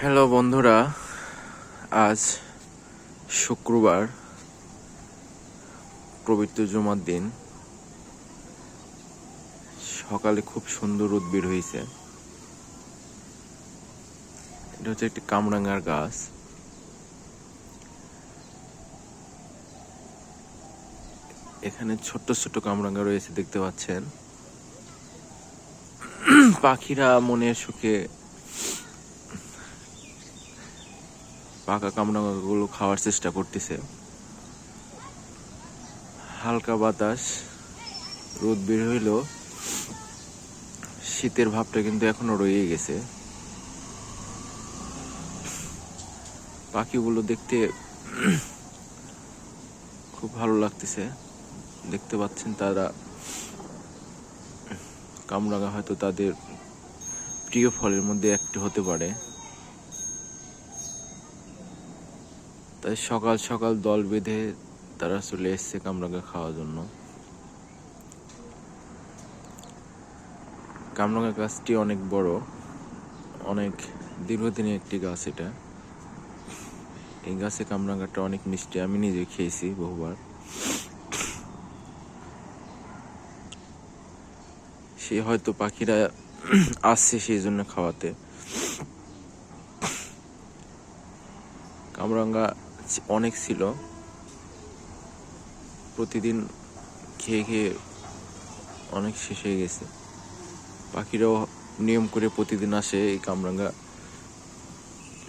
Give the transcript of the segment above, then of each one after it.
Hello বন্ধুরা, আজ শুক্রবার, পবিত্র জুমার দিন। সকালে খুব সুন্দর রোদ বের হয়েছে। এটা হচ্ছে একটি কামরাঙ্গার গাছ। এখানে ছোট্ট ছোট্ট কামরাঙ্গা রয়েছে, দেখতে পাচ্ছেন। পাখিরা মনের সুখে পাকা কামরাঙ্গাগুলো খাওয়ার চেষ্টা করতেছে। হালকা বাতাস, রোদ বের হইল, শীতের ভাবটা কিন্তু এখনো রয়ে গেছে। পাখিগুলো দেখতে খুব ভালো লাগতেছে। দেখতে পাচ্ছেন, তারা কামরাঙ্গা হয়তো তাদের প্রিয় ফলের মধ্যে একটি হতে পারে। তাই সকাল সকাল দল বেঁধে তারা চলে এসছে কামরাঙ্গা খাওয়ার জন্য। কামরাঙ্গা গাছটি অনেক বড়, অনেক দীর্ঘদিনের একটি গাছ। এটা এই গাছে কামরাঙ্গাটা অনেক মিষ্টি, আমি নিজে খেয়েছি বহুবার। সে হয়তো পাখিরা আসছে সেই জন্য খাওয়াতে। কামরাঙ্গা অনেক ছিল, প্রতিদিন খেয়ে খেয়ে অনেক শেষ হয়ে গেছে। পাখিরাও নিয়ম করে প্রতিদিন আসে এই কামরাঙ্গা,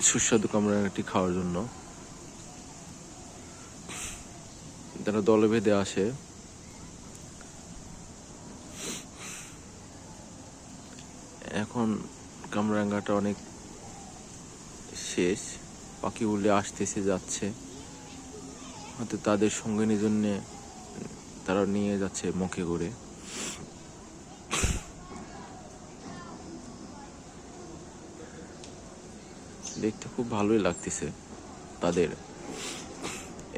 সুস্বাদু কামরাঙ্গাটি খাওয়ার জন্য। তারা দলে বেঁধে আসে। এখন কামরাঙ্গাটা অনেক শেষ, পাখিগুলি আসতেছে যাচ্ছে, হয়তো তাদের সঙ্গিনীর জন্য তারা নিয়ে যাচ্ছে মুখে করে। দেখতে খুব ভালোই লাগতেছে তাদের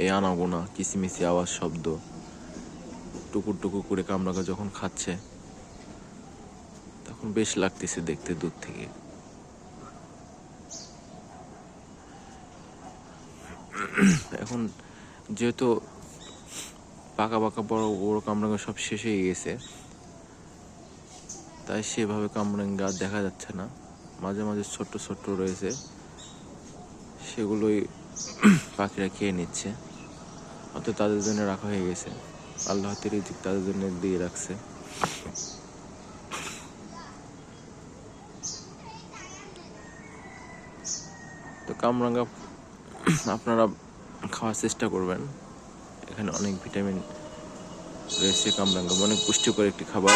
এই আনাগোনা কিচিমিচি আওয়াজ, শব্দ, টুকুর টুকুর করে কামরাঙ্গা যখন খাচ্ছে তখন বেশ লাগতেছে দেখতে দূর থেকে। এখন যেহেতু পাকা পাকা বড় বড় কামরাঙ্গা সব শেষ হয়ে গেছে, তাই সেভাবে কামরাঙ্গা দেখা যাচ্ছে না। মাঝে মাঝে ছোট্ট ছোট্ট রয়েছে, সেগুলোই পাখিরা খেয়ে নিচ্ছে। হয়তো তাদের জন্য রাখা হয়ে গেছে, আল্লাহ হয়তো রিজিক তাদের জন্য দিয়ে রাখছে। তো কামরাঙ্গা আপনারা খাওয়ার চেষ্টা করবেন। এখানে অনেক ভিটামিন রয়েছে। কামরাঙ্গা অনেক পুষ্টিকর একটি খাবার।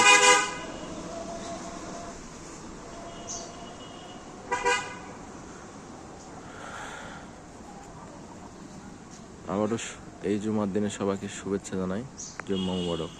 আবারও এই জুমার দিনে সবাইকে শুভেচ্ছা জানাই। জুম্মা মুবারক।